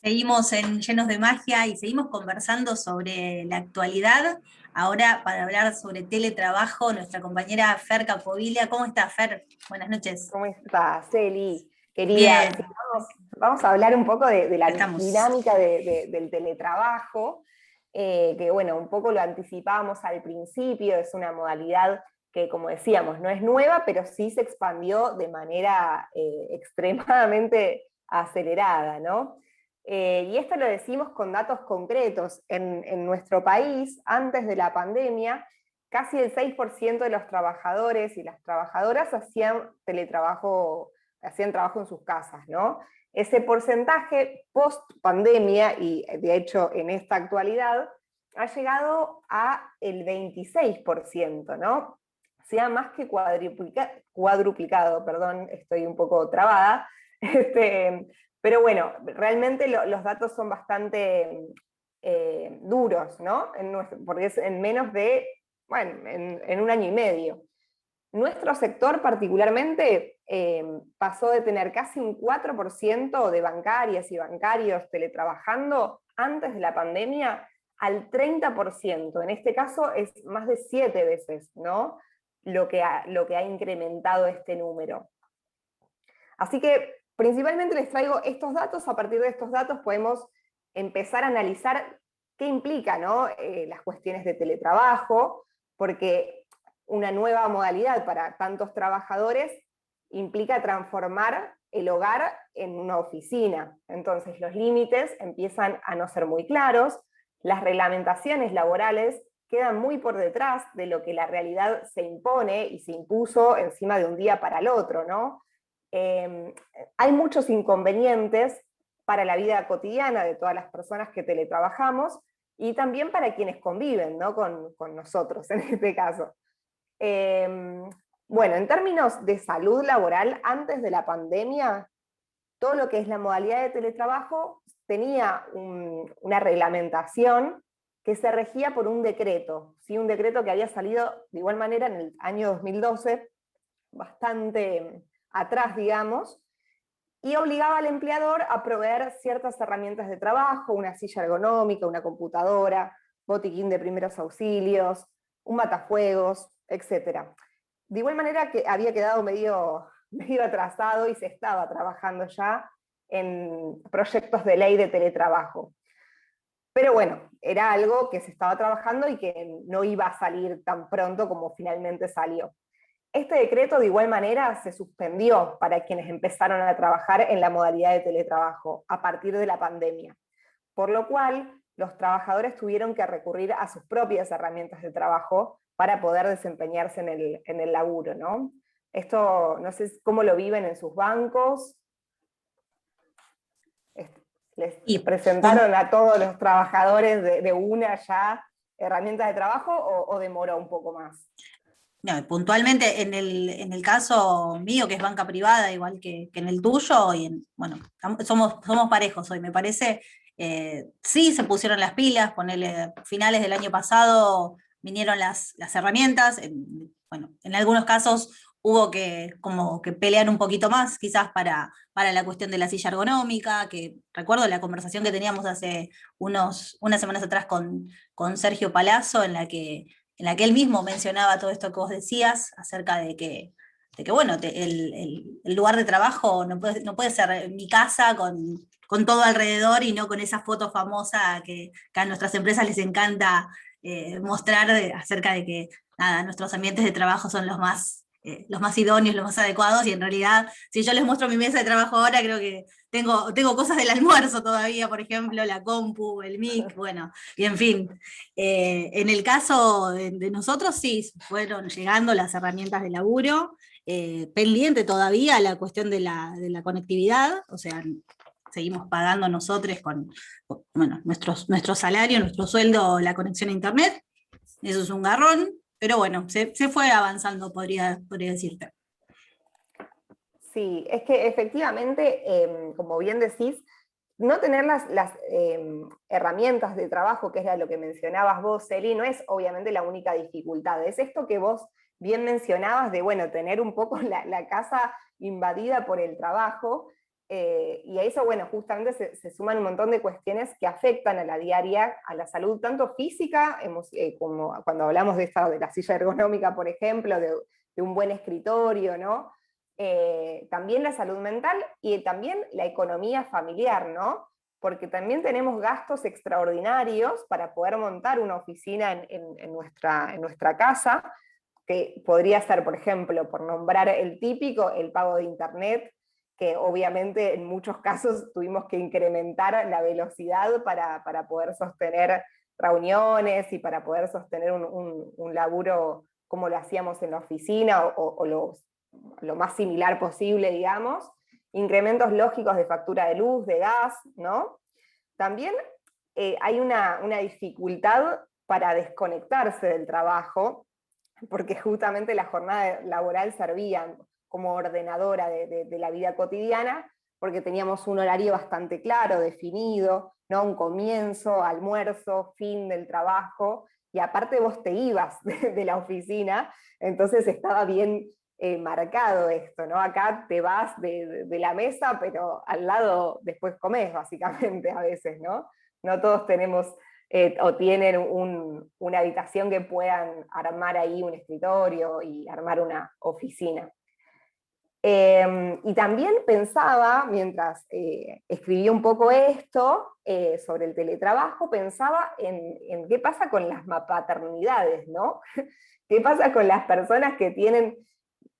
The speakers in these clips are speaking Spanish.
Seguimos en Llenos de Magia y seguimos conversando sobre la actualidad. Ahora, para hablar sobre teletrabajo, nuestra compañera Fer Capovilla. ¿Cómo está, Fer? Buenas noches. ¿Cómo estás, Celi? Querida, Bien, sí, vamos a hablar un poco de la acá estamos. dinámica del teletrabajo, que bueno, un poco lo anticipábamos al principio, es una modalidad que, como decíamos, no es nueva, pero sí se expandió de manera extremadamente acelerada, ¿no? Y esto lo decimos con datos concretos. En nuestro país, antes de la pandemia, casi el 6% de los trabajadores y las trabajadoras hacían teletrabajo, hacían trabajo en sus casas, ¿no? Ese porcentaje post pandemia, y de hecho en esta actualidad, ha llegado a el 26%, ¿no? Se ha más que cuadruplicado, perdón, estoy un poco trabada, pero bueno, realmente los datos son bastante duros, ¿no? Porque es en menos de, bueno, en un año y medio. Nuestro sector particularmente pasó de tener casi un 4% de bancarias y bancarios teletrabajando antes de la pandemia al 30%. En este caso es más de 7 veces, ¿no? Lo que ha incrementado este número. Así que principalmente les traigo estos datos. A partir de estos datos podemos empezar a analizar qué implica, ¿no? Las cuestiones de teletrabajo, porque una nueva modalidad para tantos trabajadores implica transformar el hogar en una oficina. Entonces los límites empiezan a no ser muy claros, las reglamentaciones laborales quedan muy por detrás de lo que la realidad se impone y se impuso encima de un día para el otro, ¿no? Eh, Hay muchos inconvenientes para la vida cotidiana de todas las personas que teletrabajamos y también para quienes conviven, ¿no? con nosotros en este caso. Eh, bueno, en términos de salud laboral, antes de la pandemia, todo lo que es la modalidad de teletrabajo tenía una reglamentación que se regía por un decreto, ¿sí? Un decreto que había salido de igual manera en el año 2012, bastante atrás, digamos, y obligaba al empleador a proveer ciertas herramientas de trabajo, una silla ergonómica, una computadora, botiquín de primeros auxilios, un matafuegos, etc. De igual manera que había quedado medio atrasado y se estaba trabajando ya en proyectos de ley de teletrabajo. Pero bueno, era algo que se estaba trabajando y que no iba a salir tan pronto como finalmente salió. Este decreto de igual manera se suspendió para quienes empezaron a trabajar en la modalidad de teletrabajo a partir de la pandemia, por lo cual los trabajadores tuvieron que recurrir a sus propias herramientas de trabajo para poder desempeñarse en el laburo, ¿no? Esto no sé cómo lo viven en sus bancos. ¿Les Y presentaron a todos los trabajadores de una ya herramientas de trabajo o demoró un poco más? no, puntualmente en el caso mío, que es banca privada, igual que en el tuyo, bueno, somos parejos hoy, me parece. Sí se pusieron las pilas, ponele finales del año pasado, vinieron las herramientas. Bueno, en algunos casos hubo que como que pelear un poquito más, quizás para la cuestión de la silla ergonómica, que recuerdo la conversación que teníamos hace unas semanas atrás con Sergio Palazzo, en la que él mismo mencionaba todo esto que vos decías acerca de que bueno, el lugar de trabajo no puede ser mi casa con todo alrededor y no con esa foto famosa que a nuestras empresas les encanta mostrar acerca de que nada, nuestros ambientes de trabajo son los más idóneos, los más adecuados, y en realidad, si yo les muestro mi mesa de trabajo ahora, creo que tengo cosas del almuerzo todavía, por ejemplo, la compu, el mic, bueno, y en fin. En el caso de nosotros, sí, fueron llegando las herramientas de laburo, pendiente todavía la cuestión de la conectividad, o sea, seguimos pagando nosotros bueno, nuestro salario, nuestro sueldo, la conexión a Internet, eso es un garrón, pero bueno, se fue avanzando, podría decirte. Sí, es que efectivamente, como bien decís, no tener las herramientas de trabajo, que era lo que mencionabas vos, Celi, no es obviamente la única dificultad. Es esto que vos bien mencionabas de, bueno, tener un poco la casa invadida por el trabajo. Y a eso, bueno, justamente se suman un montón de cuestiones que afectan a la diaria, a la salud, tanto física, como cuando hablamos de la silla ergonómica, por ejemplo, de un buen escritorio, ¿no? También la salud mental y también la economía familiar, ¿no? Porque también tenemos gastos extraordinarios para poder montar una oficina en nuestra casa, que podría ser, por ejemplo, por nombrar el típico, el pago de internet, que obviamente en muchos casos tuvimos que incrementar la velocidad para poder sostener reuniones y para poder sostener un laburo como lo hacíamos en la oficina o lo más similar posible, digamos. Incrementos lógicos de factura de luz, de gas, ¿no? También hay una dificultad para desconectarse del trabajo, porque justamente la jornada laboral servía como ordenadora de la vida cotidiana, porque teníamos un horario bastante claro, definido, ¿no? Un comienzo, almuerzo, fin del trabajo, y aparte vos te ibas de la oficina, entonces estaba bien marcado esto, ¿no? Acá te vas de la mesa, pero al lado después comés, básicamente, a veces, ¿no? No todos tenemos o tienen una habitación que puedan armar ahí un escritorio y armar una oficina. Y también pensaba, mientras escribía un poco esto sobre el teletrabajo, pensaba en qué pasa con las paternidades, ¿no? ¿Qué pasa con las personas que tienen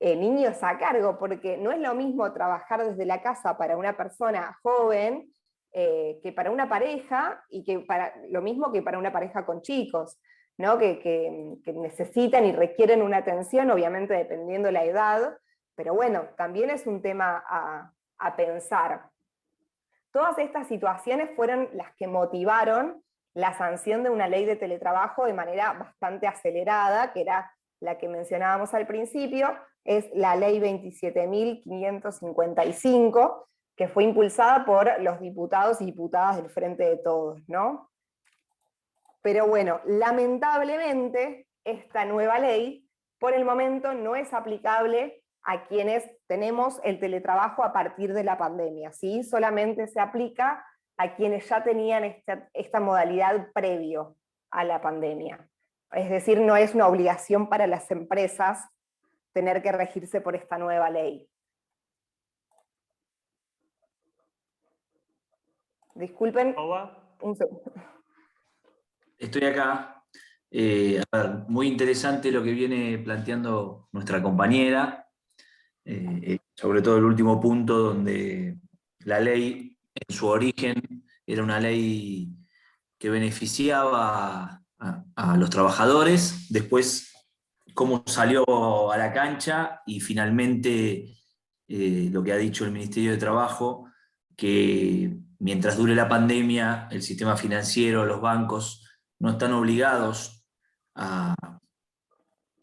niños a cargo? Porque no es lo mismo trabajar desde la casa para una persona joven que para una pareja, y lo mismo que para una pareja con chicos, ¿no? Que necesitan y requieren una atención, obviamente dependiendo la edad, pero bueno, también es un tema a pensar. Todas estas situaciones fueron las que motivaron la sanción de una ley de teletrabajo de manera bastante acelerada, que era la que mencionábamos al principio, es la ley 27.555, que fue impulsada por los diputados y diputadas del Frente de Todos, ¿no? Pero bueno, lamentablemente esta nueva ley por el momento no es aplicable a quienes tenemos el teletrabajo a partir de la pandemia, ¿sí? Solamente se aplica a quienes ya tenían esta modalidad previo a la pandemia. Es decir, no es una obligación para las empresas tener que regirse por esta nueva ley. Disculpen un segundo. Estoy acá. A ver, muy interesante lo que viene planteando nuestra compañera, sobre todo el último punto donde la ley en su origen era una ley que beneficiaba a los trabajadores, después cómo salió a la cancha y finalmente lo que ha dicho el Ministerio de Trabajo, que mientras dure la pandemia, el sistema financiero, los bancos, no están obligados a,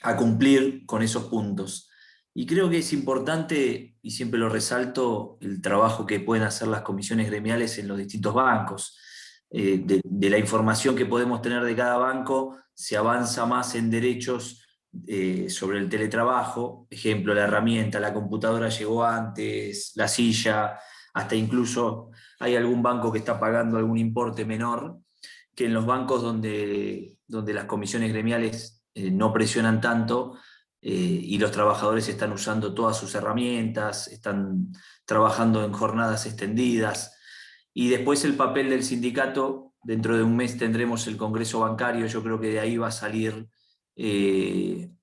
a cumplir con esos puntos. Y creo que es importante, y siempre lo resalto, el trabajo que pueden hacer las comisiones gremiales en los distintos bancos. De la información que podemos tener de cada banco, se avanza más en derechos sobre el teletrabajo. Ejemplo, la herramienta, la computadora llegó antes, la silla, hasta incluso hay algún banco que está pagando algún importe menor, que en los bancos donde las comisiones gremiales no presionan tanto y los trabajadores están usando todas sus herramientas, están trabajando en jornadas extendidas. Y después el papel del sindicato, dentro de un mes tendremos el Congreso Bancario, yo creo que de ahí va a salir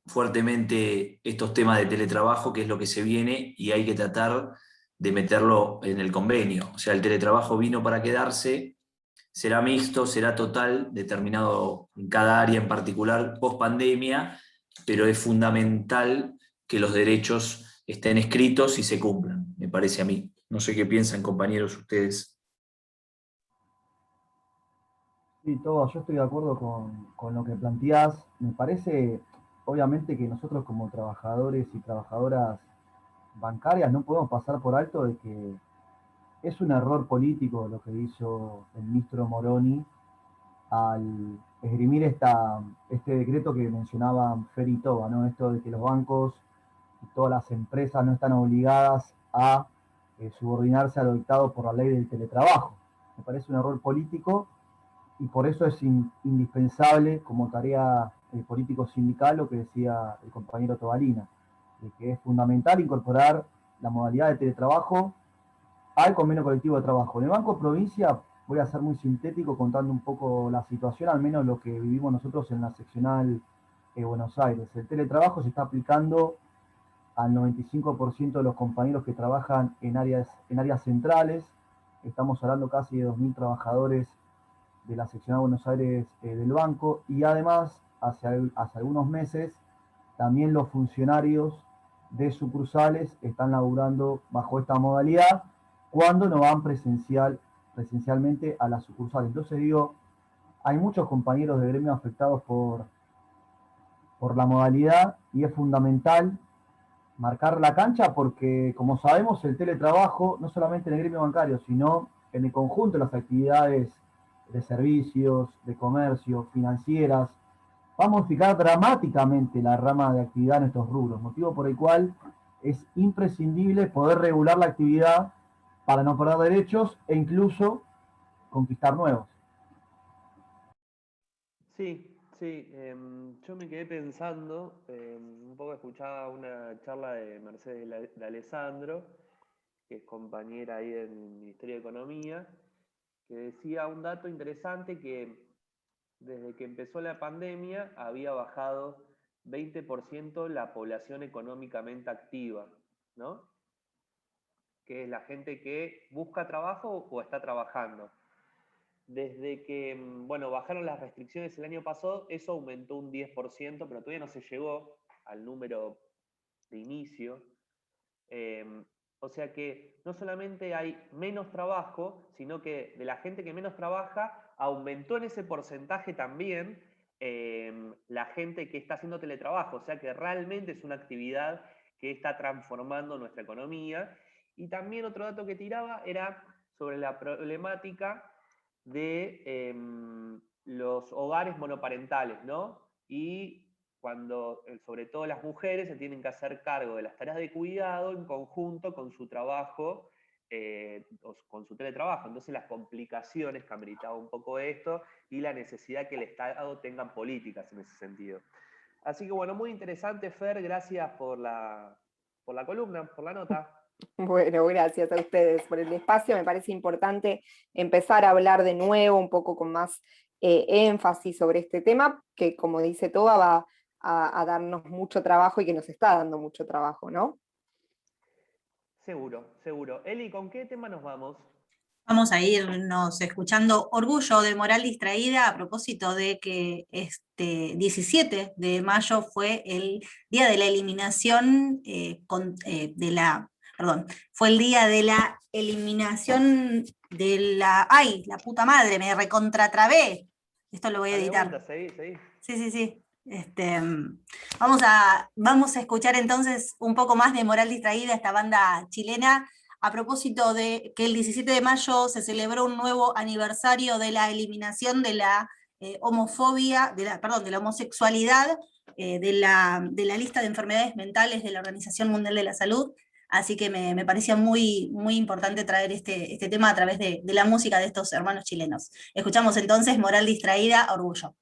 fuertemente estos temas de teletrabajo, que es lo que se viene, y hay que tratar de meterlo en el convenio. O sea, el teletrabajo vino para quedarse, será mixto, será total, determinado en cada área en particular post pandemia, pero es fundamental que los derechos estén escritos y se cumplan, me parece a mí. No sé qué piensan, compañeros, ustedes. Sí, todo, yo estoy de acuerdo con lo que planteás. Me parece, obviamente, que nosotros como trabajadores y trabajadoras bancarias no podemos pasar por alto de que es un error político lo que hizo el ministro Moroni al esgrimir este decreto que mencionaba Fer y Toba, ¿no? Esto de que los bancos y todas las empresas no están obligadas a subordinarse a lo dictado por la ley del teletrabajo. Me parece un error político y por eso es indispensable como tarea político-sindical lo que decía el compañero Tobalina, de que es fundamental incorporar la modalidad de teletrabajo al convenio colectivo de trabajo. En el Banco Provincia, voy a ser muy sintético contando un poco la situación, al menos lo que vivimos nosotros en la seccional Buenos Aires. El teletrabajo se está aplicando al 95% de los compañeros que trabajan en áreas centrales. Estamos hablando casi de 2.000 trabajadores de la seccional Buenos Aires del banco, y además, hace algunos meses, también los funcionarios de sucursales están laburando bajo esta modalidad cuando no van presencialmente a las sucursales. Entonces digo, hay muchos compañeros de gremio afectados por la modalidad y es fundamental marcar la cancha porque, como sabemos, el teletrabajo, no solamente en el gremio bancario, sino en el conjunto de las actividades de servicios, de comercio, financieras, va a modificar dramáticamente la rama de actividad en estos rubros, motivo por el cual es imprescindible poder regular la actividad para no perder derechos e incluso conquistar nuevos. Sí, sí, yo me quedé pensando, un poco escuchaba una charla de Mercedes de Alessandro, que es compañera ahí del Ministerio de Economía, que decía un dato interesante que desde que empezó la pandemia había bajado 20% la población económicamente activa, ¿no? Que es la gente que busca trabajo o está trabajando. Desde que, bueno, bajaron las restricciones el año pasado, eso aumentó un 10%, pero todavía no se llegó al número de inicio. O sea que no solamente hay menos trabajo, sino que de la gente que menos trabaja, aumentó en ese porcentaje también la gente que está haciendo teletrabajo. O sea que realmente es una actividad que está transformando nuestra economía. Y también otro dato que tiraba era sobre la problemática de los hogares monoparentales, ¿no? Y cuando, sobre todo las mujeres, se tienen que hacer cargo de las tareas de cuidado en conjunto con su trabajo, con su teletrabajo. Entonces las complicaciones que ameritaba un poco esto y la necesidad que el Estado tenga políticas en ese sentido. Así que bueno, muy interesante, Fer, gracias por la columna, por la nota. Bueno, gracias a ustedes por el espacio. Me parece importante empezar a hablar de nuevo, un poco con más énfasis sobre este tema, que como dice Toba, va a darnos mucho trabajo y que nos está dando mucho trabajo, ¿no? Seguro, seguro. Eli, ¿con qué tema nos vamos? Vamos a irnos escuchando Orgullo de Moral Distraída a propósito de que este 17 de mayo fue el día de la eliminación fue el día de la eliminación de la... ¡Ay, la puta madre! Me recontratrabé. Esto lo voy a editar. Seguí. Sí. Vamos a escuchar entonces un poco más de Moral Distraída, esta banda chilena, a propósito de que el 17 de mayo se celebró un nuevo aniversario de la eliminación de la homofobia, de la homosexualidad de la lista de enfermedades mentales de la Organización Mundial de la Salud. Así que me parecía muy, muy importante traer este tema a través de la música de estos hermanos chilenos. Escuchamos entonces Moral Distraída, Orgullo.